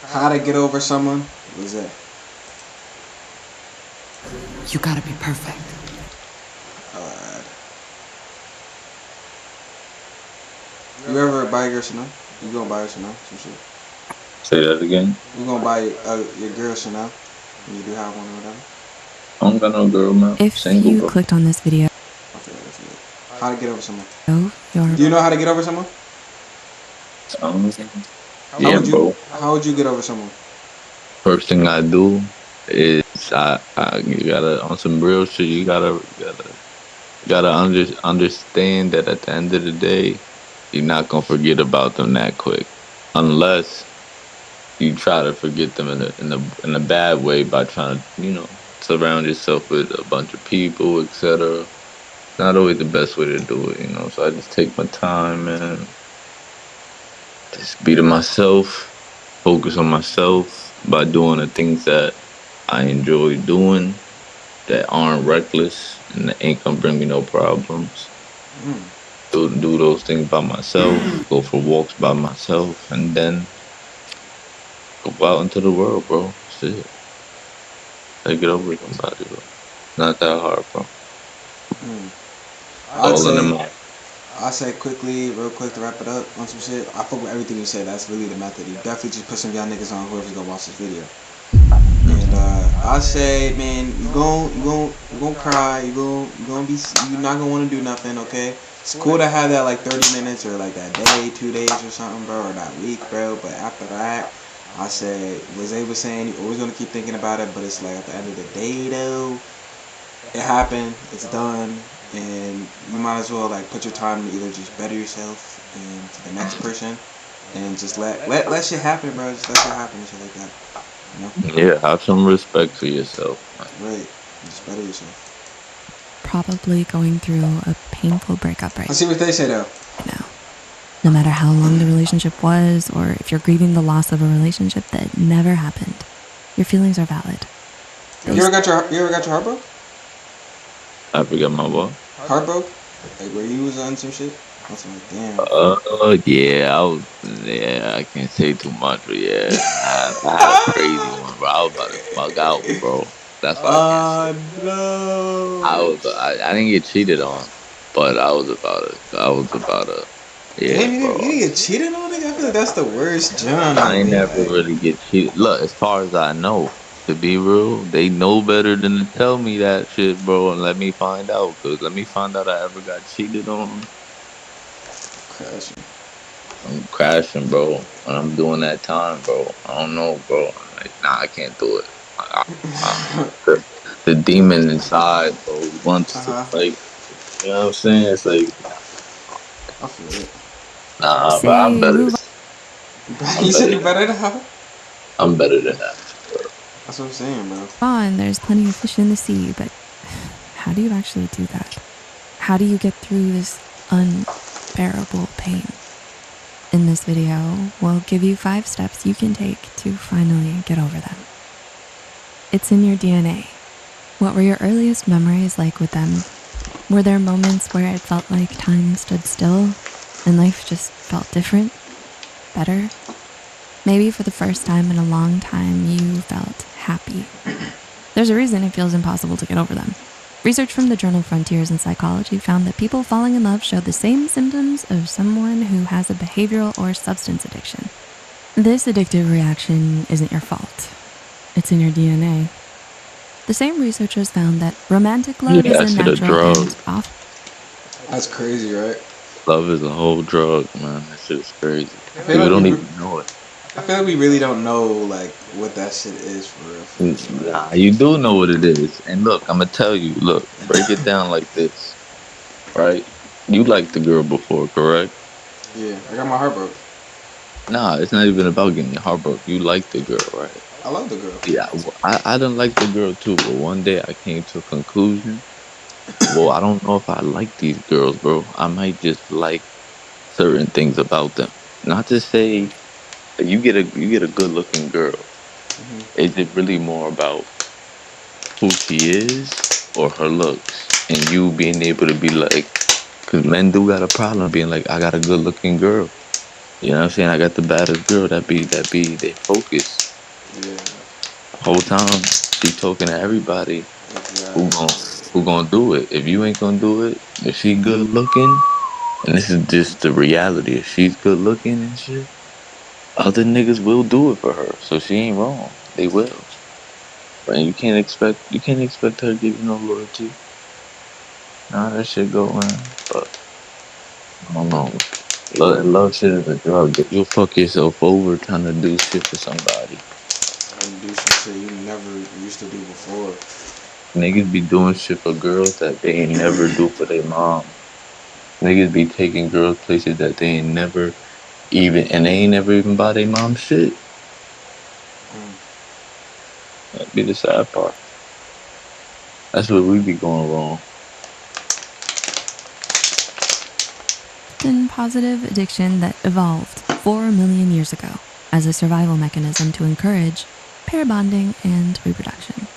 How to get over someone? What is that? You gotta be perfect. You ever buy your Chanel? You gonna buy her Chanel? Some shit. Say that again. You gonna buy your girl Chanel when you do have one or whatever? I don't got no girl, man. If Single, you bro. clicked on this video, How to get over someone? you're Do you know how to get over someone? Um, yeah, bro. How would you get over someone? First thing I do is you gotta on some real shit. You gotta understand that at the end of the day, you're not gonna forget about them that quick, unless you try to forget them in a bad way by trying to surround yourself with a bunch of people, etc. Not always the best way to do it. So I just take my time and just be to myself, focus on myself by doing the things that I enjoy doing that aren't reckless and that ain't gonna bring me no problems. Do those things by myself, go for walks by myself, and then go out into the world, bro. Shit. I get over somebody, bro. Not that hard, bro. All in the mind. I'd say quickly, real quick to wrap it up on some shit. I fuck with everything you said. That's really the method. You definitely just put some young niggas on whoever's gonna watch this video. And I say, man, you gon' cry. You're not gonna want to do nothing. Okay, it's cool to have that like 30 minutes or like that day, 2 days or something, bro, or that week, bro. But after that, I say, what Zay was saying, you always gonna keep thinking about it. But it's like at the end of the day, though, it happened. It's done, and you might as well like put your time to either just better yourself and to the next person, and just let shit happen, bro. Just let shit happen and shit like that. You know? Yeah, have some respect for yourself, man. Right. Just better yourself. probably going through a painful breakup right I see what they say though. now. No matter how long the relationship was, or if you're grieving the loss of a relationship that never happened, your feelings are valid. You ever got your heart broke? I forgot my what? Heart broke? Like where you was on some shit? I was like, damn. Yeah, I can't say too much, but yeah, I had a crazy one, bro. I was about to bug out, bro. That's why I can't say. No. I didn't get cheated on, but I was about to, yeah, Damn, you bro. didn't get cheated on, nigga? I feel like that's the worst John I ain't ever. never really get cheated. Look, as far as I know, to be real, they know better than to tell me that shit, bro, and let me find out. Cause let me find out I ever got cheated on. Crashing. I'm crashing, bro, and I'm doing that time, bro. I don't know, bro. I'm like, nah, I can't do it. The demon inside, bro, wants to like, you know what I'm saying? It's like, I feel it. nah, but I'm Say, better. move You I'm said better you than better that. now? I'm better than that. That's what I'm saying, bro. on. There's plenty of fish in the sea, but how do you actually do that? How do you get through this unbearable pain? In this video, we'll give you 5 steps you can take to finally get over them. It's in your DNA. What were your earliest memories like with them? Were there moments where it felt like time stood still and life just felt different, better? Maybe for the first time in a long time, you felt happy. There's a reason it feels impossible to get over them. Research from the journal Frontiers in Psychology found that people falling in love show the same symptoms of someone who has a behavioral or substance addiction. This addictive reaction isn't your fault. It's in your DNA. The same researchers found that romantic love Yeah, is that a shit a natural drug. and often That's crazy, right? Love is a whole drug, man. That shit is crazy. I feel People like don't even know it. we really don't know like what that shit is for real. For real. Nah, you do know what it is. And look, I'm gonna tell you. Look, break it down like this, right? You liked the girl before, correct? Yeah, I got my heart broke. Nah, it's not even about getting your heart broke. You liked the girl, right? I love the girl. Yeah, well, I didn't like the girl too, but one day I came to a conclusion. Well, I don't know if I like these girls, bro. I might just like certain things about them. Not to say that you get a good looking girl. Is it really more about who she is or her looks, and you being able to be like, because men do got a problem being like, I got a good looking girl. You know what I'm saying? I got the baddest girl that be they focus Yeah. whole time. She talking to everybody. Who gon' Exactly. who gonna do it? If you ain't gonna do it, if she good looking, and this is just the reality. If she's good looking and shit, other niggas will do it for her. So she ain't wrong. They will. But you can't expect her to give you no loyalty. Nah, that shit go in. But I don't know. Love shit is a drug. You'll fuck yourself over trying to do shit for somebody. And do some shit you never used to do before. Niggas be doing shit for girls that they ain't never do for their mom. Niggas be taking girls places that they ain't never even, and they ain't never even buy their mom shit. Mm. That be the sad part. That's where we be going wrong. Often positive addiction that evolved 4 million years ago as a survival mechanism to encourage pair bonding and reproduction.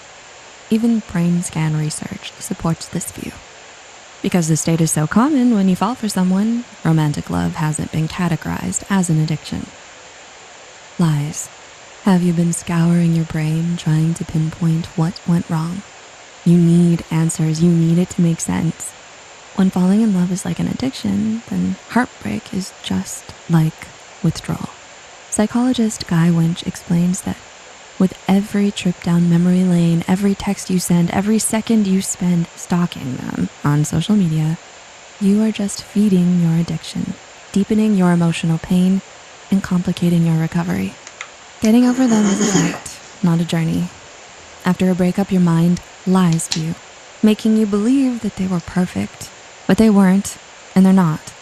Even brain scan research supports this view. Because the state is so common when you fall for someone, romantic love hasn't been categorized as an addiction. Lies. Have you been scouring your brain trying to pinpoint what went wrong? You need answers. You need it to make sense. When falling in love is like an addiction, then heartbreak is just like withdrawal. Psychologist Guy Winch explains that with every trip down memory lane, every text you send, every second you spend stalking them on social media, you are just feeding your addiction, deepening your emotional pain, and complicating your recovery. Getting over them is a fight, not a journey. After a breakup, your mind lies to you, making you believe that they were perfect, but they weren't, and they're not.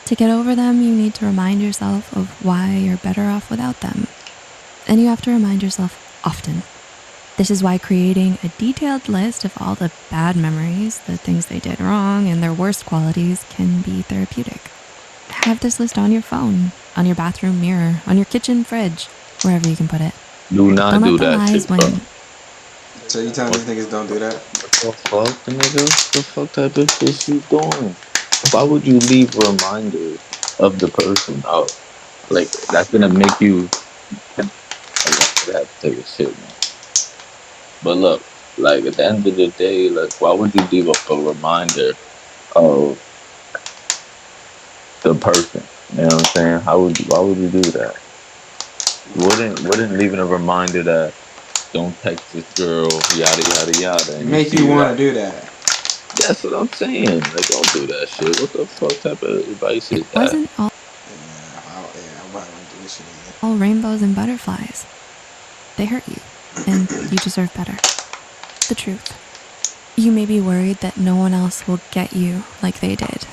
To get over them, you need to remind yourself of why you're better off without them. And you have to remind yourself often. This is why creating a detailed list of all the bad memories, the things they did wrong, and their worst qualities can be therapeutic. Have this list on your phone, on your bathroom mirror, on your kitchen fridge, wherever you can put it. Do Don't not let do the that lies shit, bro. win. So you telling these niggas don't do that? What the fuck, nigga? What the fuck type of shit you doing? Why would you leave reminders of the person out? Like, that's gonna make you. I have to take a shit, man. But look, like, at the end of the day, like, why would you leave up a reminder of the person? You know what I'm saying? Why would you do that? Wouldn't leaving a reminder that don't text this girl, yada yada yada, and you Make see you it want to out. do that. That's what I'm saying. Like, don't do that shit. What the fuck type of advice It is that? wasn't all I'm about to do this shit again. rainbows and butterflies. They hurt you, and you deserve better. The truth. You may be worried that no one else will get you like they did.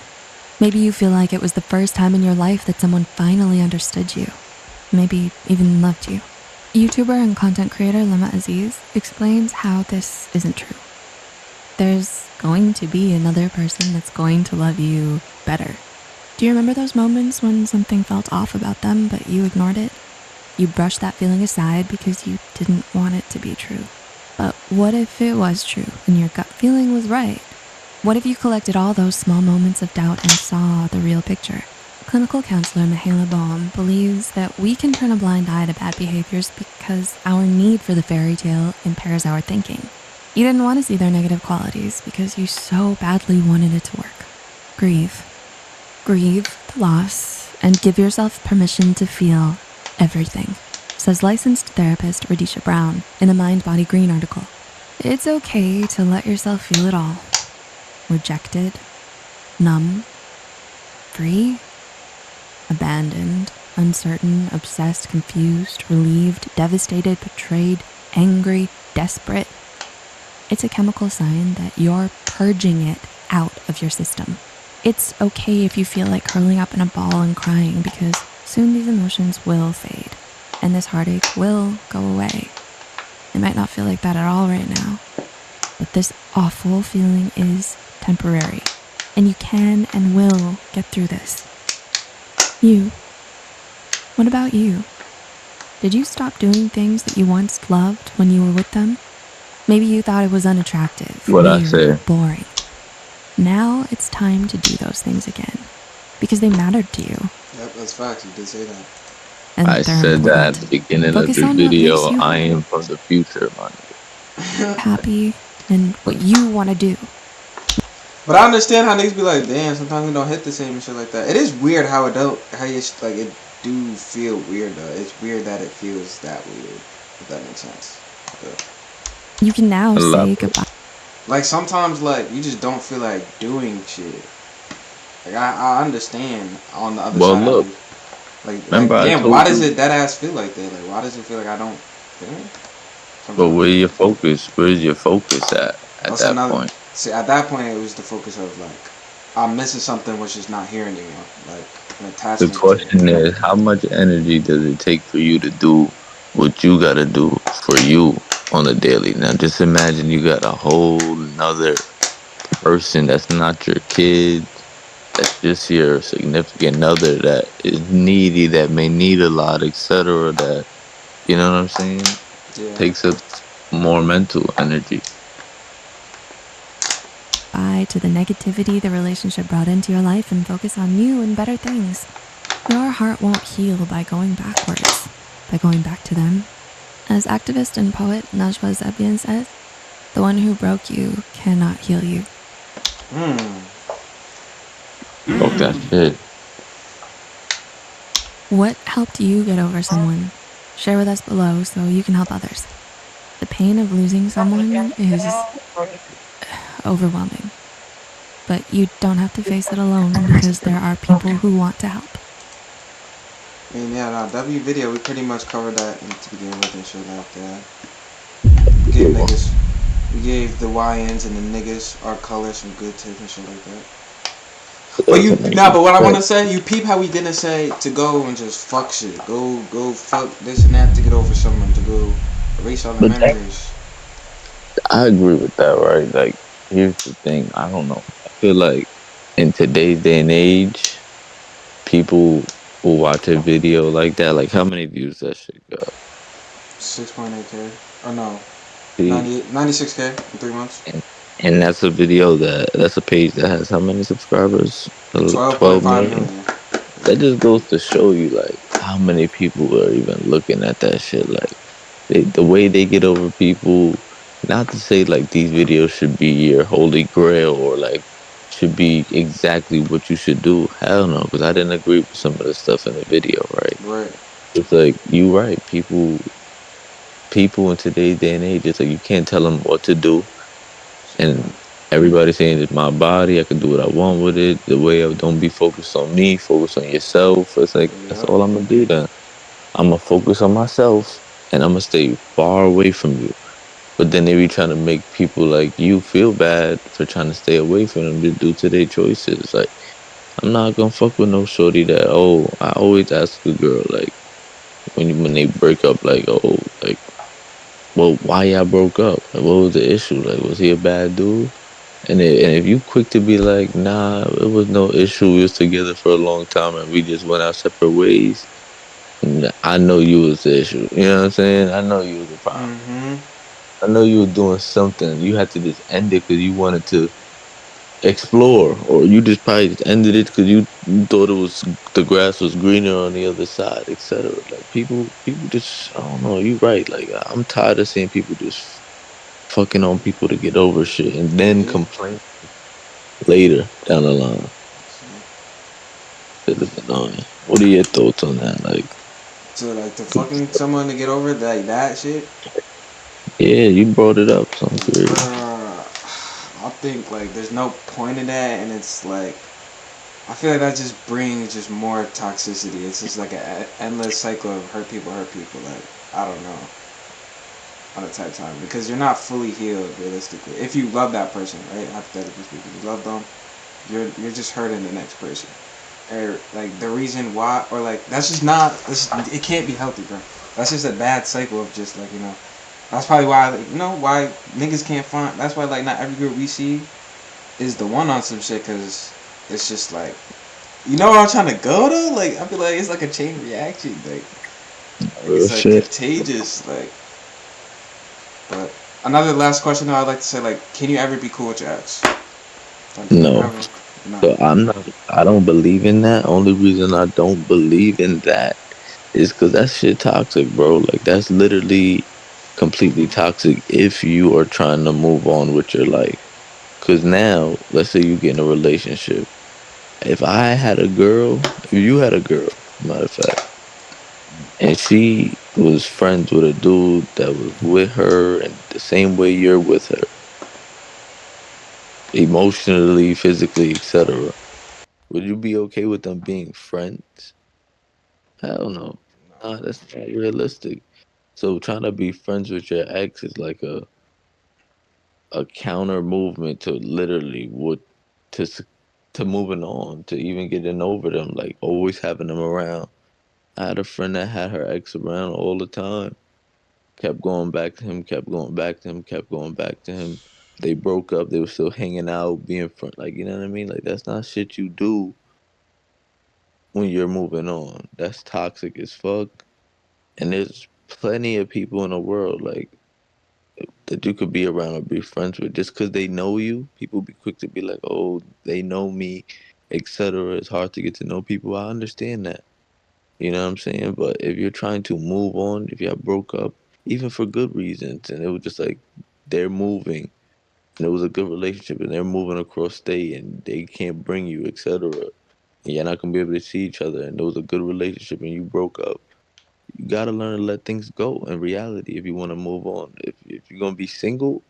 Maybe you feel like it was the first time in your life that someone finally understood you. Maybe even loved you. YouTuber and content creator Marbankzzz explains how this isn't true. There's going to be another person that's going to love you better. Do you remember those moments when something felt off about them, but you ignored it? You brushed that feeling aside because you didn't want it to be true. But what if it was true and your gut feeling was right? What if you collected all those small moments of doubt and saw the real picture? Clinical counselor Michaela Boehm believes that we can turn a blind eye to bad behaviors because our need for the fairy tale impairs our thinking. You didn't want to see their negative qualities because you so badly wanted it to work. Grieve. Grieve the loss and give yourself permission to feel everything, says licensed therapist Radisha Brown in a Mind Body Green article. It's okay to let yourself feel it all. Rejected, numb, free, abandoned, uncertain, obsessed, confused, relieved, devastated, betrayed, angry, desperate. It's a chemical sign that you're purging it out of your system. It's okay if you feel like curling up in a ball and crying because soon these emotions will fade and this heartache will go away. It might not feel like that at all right now, but this awful feeling is temporary and you can and will get through this. You. What about you? Did you stop doing things that you once loved when you were with them? Maybe you thought it was unattractive, What I weird, say. boring. Now it's time to do those things again because they mattered to you. Yep, That's facts. You did say that. and I they're said that at important. the beginning of Focus the on what makes video. you I am from the future, my nigga. happy and what you want to do. But I understand how niggas be like, damn, sometimes we don't hit the same and shit like that. It is weird how it don't, how you like it do feel weird though. It's weird that it feels that weird. If that makes sense. But, You can now say Elaborate. goodbye. like sometimes like you just don't feel like doing shit. Like I understand on the other Well, side of look. it. Remember Like I damn, told why does you. it that ass feel like that? Like why does it feel like I don't feel it? But Sometimes. where your focus? Where's your focus at That's that another. point? See, at that point, it was the focus of like, I'm missing something which is not here anymore. Like an The attachment to. question is, how much energy does it take for you to do what you gotta do for you on a daily? Now, just imagine you got a whole nother person that's not your kid, that's just your significant other that is needy, that may need a lot, etc. That, you know what I'm saying? Yeah. Takes up more mental energy. To the negativity the relationship brought into your life and focus on you and better things. Your heart won't heal by going backwards, by going back to them. As activist and poet Najwa Zebian says, the one who broke you cannot heal you. Hmm. Talk that shit. What helped you get over someone? Share with us below so you can help others. The pain of losing someone is overwhelming, but you don't have to face it alone because there are people who want to help. I mean, yeah, no, W video, we pretty much covered that to begin with and shit like that. We gave niggas, we gave the YNs and the niggas our colors some good tips and shit like that. But you, nah, but what I want to say, you peep how we didn't say to go and just fuck shit. Go fuck this and that to get over someone, to go erase all the But memories. I agree with that, right? Like, here's the thing. I don't know. I feel like in today's day and age, people will watch a video like that. Like, how many views that shit got? 6.8K. Or no, See, 96K in 3 months. and, and that's a video that's a page that has how many subscribers? 12 12.5 million. million. That just goes to show you, like, how many people are even looking at that shit. Like, the way they get over people. Not to say like these videos should be your holy grail or like should be exactly what you should do. Hell no, because I didn't agree with some of the stuff in the video. Right? Right. It's like you right. People in today's day and age, it's like you can't tell them what to do, and everybody's saying it's my body. I can do what I want with it. The way of don't be focused on me, focus on yourself. It's like that's Yep. all I'm gonna do. Then I'm gonna focus on myself, and I'm gonna stay far away from you. But then they be trying to make people like you feel bad for trying to stay away from them just due to their choices. Like, I'm not gonna fuck with no shorty that, oh, I always ask a girl, like, when they break up, like, oh, like, well, why y'all broke up? Like, what was the issue? Like, was he a bad dude? And if you quick to be like, nah, it was no issue. We was together for a long time and we just went our separate ways. I know you was the issue. You know what I'm saying? I know you was the problem. Mm-hmm. I know you were doing something. You had to just end it because you wanted to explore, or you just probably just ended it because you thought it was the grass was greener on the other side, etc. Like people just I don't know. You right. Like I'm tired of seeing people just fucking on people to get over shit and then Yeah. complain later down the line. Shit is annoying. What are your thoughts on that? Like, So like to fucking someone to get over it, like that shit. yeah, you brought it up, so I'm curious. I think like there's no point in that, and it's like I feel like that just brings just more toxicity. It's just like an endless cycle of hurt people. Like I don't know on a type time because you're not fully healed realistically. If you love that person, right? Hypothetically speaking, you love them. You're just hurting the next person, or like the reason why, or like that's just not. It can't be healthy, bro. That's just a bad cycle of just like That's probably why like, why niggas can't find. That's why like not every girl we see is the one on some shit because it's just like where I'm trying to go though. Like I feel like it's like a chain reaction. Like Real it's like shit. contagious. Like, but another last question though, I'd like to say like, can you ever be cool with your ex? Like, can you No, ever? Nah. So I'm not. I don't believe in that. Only reason I don't believe in that is because that shit toxic, bro. Like that's literally completely toxic if you are trying to move on with your life. Because now, let's say you get in a relationship. If I had a girl, if you had a girl, matter of fact, and she was friends with a dude that was with her and the same way you're with her, emotionally, physically, etc., would you be okay with them being friends? Hell no. Nah, Nah. that's not realistic. So trying to be friends with your ex is like a counter movement to literally what to s- to moving on to even getting over them, like always having them around. I had a friend that had her ex around all the time. Kept going back to him, kept going back to him, kept going back to him. They broke up, they were still hanging out, being friends. Like, you know what I mean? Like, that's not shit you do when you're moving on. That's toxic as fuck. And there's plenty of people in the world, like, that you could be around or be friends with just because they know you. People be quick to be like, oh, they know me, etc. It's hard to get to know people. I understand that. You know what I'm saying? But if you're trying to move on, if y'all broke up, even for good reasons, and it was just like they're moving, and it was a good relationship, and they're moving across state, and they can't bring you, etc. And you're not gonna be able to see each other, and it was a good relationship, and you broke up. You gotta learn to let things go in reality if you want to move on. If you're gonna be single,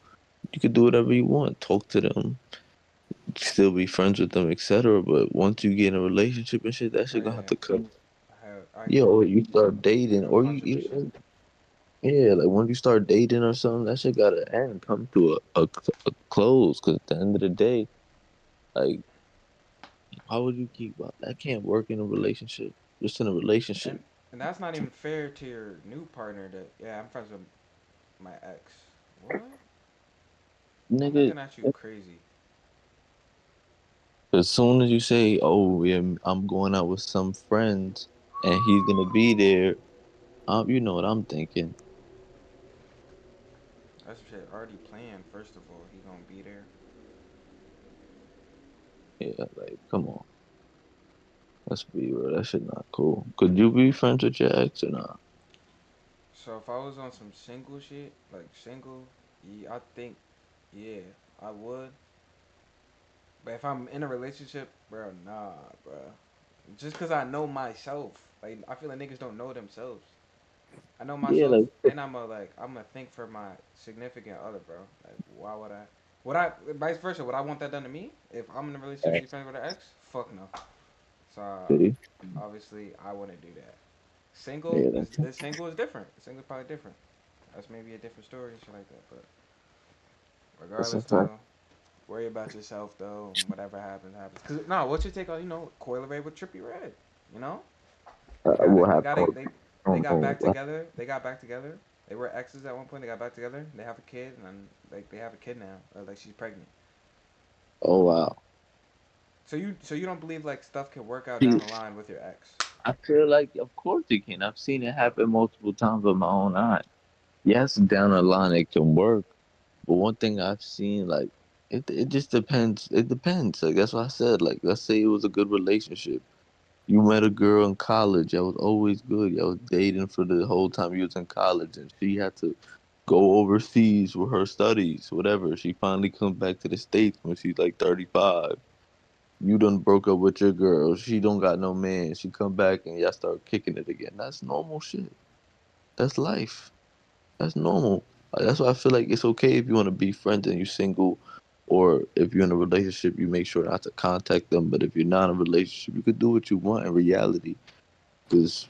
you can do whatever you want. Talk to them, still be friends with them, etc. But once you get in a relationship and shit, that Oh shit gonna have yeah. to cut. I Yeah, or you start dating, or you 100%. yeah, like when you start dating or something, that shit gotta end, come to a close. Cause at the end of the day, like, how would you keep up? That can't work in a relationship. Just in a relationship, And and that's not even fair to your new partner. That yeah, I'm friends with my ex. What? I'm nigga. looking at you crazy. As soon as you say, "Oh, yeah, I'm going out with some friends," and he's gonna be there, you know what I'm thinking. That's shit already planned. First of all, he gonna be there. Yeah, like, come on, let's be real. That shit not cool. Could you be friends with your ex or not? So if I was on some single shit, like single, yeah, I think yeah, I would. But if I'm in a relationship, bro, nah, bro. Just cause I know myself, like I feel like niggas don't know themselves. I know Yeah, myself, like, and I'm a think for my significant other, bro. Like, why would I? Would I? Vice versa. Would I want that done to me? If I'm in a relationship, she's friends with her ex? Fuck no. So see, obviously, I wouldn't do that. yeah, Single is different. Single is probably different. That's maybe a different story and shit like that. But that's a regardless, fact. though, worry about yourself though. And whatever happens, happens. Cause no, what's your take on Coil Ray with Trippy Red? You know, What happened? I they don't got know. back together. They got back together. They were exes at one point. They got back together. They have a kid, and like they have a kid now. Like she's pregnant. Oh wow. So you don't believe like stuff can work out See, down the line with your ex? I feel like, of course it can. I've seen it happen multiple times with my own eyes. Yes, down the line it can work, but one thing I've seen, like, it just depends. It depends. Like that's what I said. Like, let's say it was a good relationship. You met a girl in college that was always good. You was dating for the whole time you was in college, and she had to go overseas with her studies, whatever. She finally comes back to the States when she's like 35. You done broke up with your girl. She don't got no man. She come back and y'all start kicking it again. That's normal shit. That's life. That's normal. Like, that's why I feel like it's okay if you want to be friends and you're single, or if you're in a relationship, you make sure not to contact them. But if you're not in a relationship, you could do what you want in reality. Cause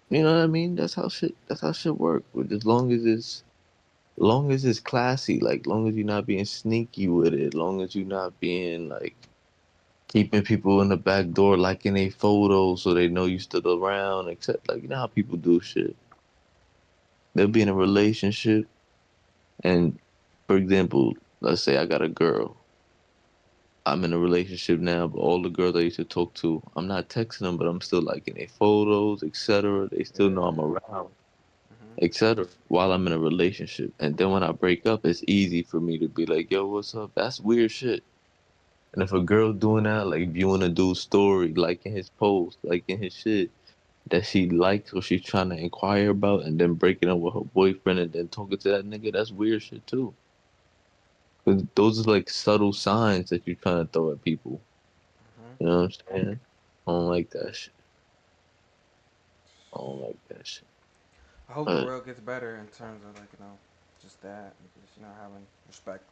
you know what I mean. That's how shit. That's how shit work. But as long as it's classy, like long as you're not being sneaky with it, long as you're not being like keeping people in the back door liking a photo so they know you still around, except like you know how people do shit. They'll be in a relationship and for example, let's say I got a girl. I'm in a relationship now, but all the girls I used to talk to, I'm not texting them, but I'm still liking their photos, etc. They still know I'm Yeah. around, Mhm. etc. While I'm in a relationship. And then when I break up, it's easy for me to be like, yo, what's up? That's weird shit. And if a girl doing that, like viewing a dude's story, liking his post, liking his shit that she likes or she's trying to inquire about, and then breaking up with her boyfriend and then talking to that nigga, that's weird shit too. Cause those are like subtle signs that you're trying to throw at people. Hmm. You know what I'm saying? I don't like that shit. I don't like that shit. I hope the But world gets better in terms of like just that, and just having respect,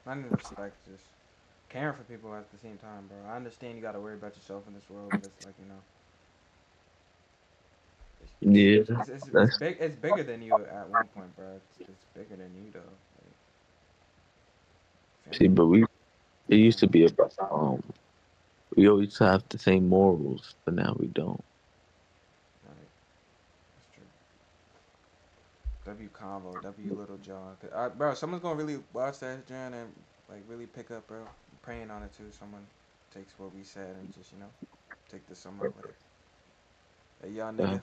not even respect, just caring for people at the same time, bro. I understand you gotta worry about yourself in this world, but it's like yeah, it's that's big. It's bigger than you at one point, bro. It's bigger than you though. Like, feel see, me? but it Yeah, used to be about we always have the same morals, but now we don't. right. That's true. W Convo, W Little John. Bro, someone's gonna really watch that, John, and like really pick up, bro. I'm praying on it too. Someone takes what we said and just take this somewhere with it. Hey, y'all Uh, nigga.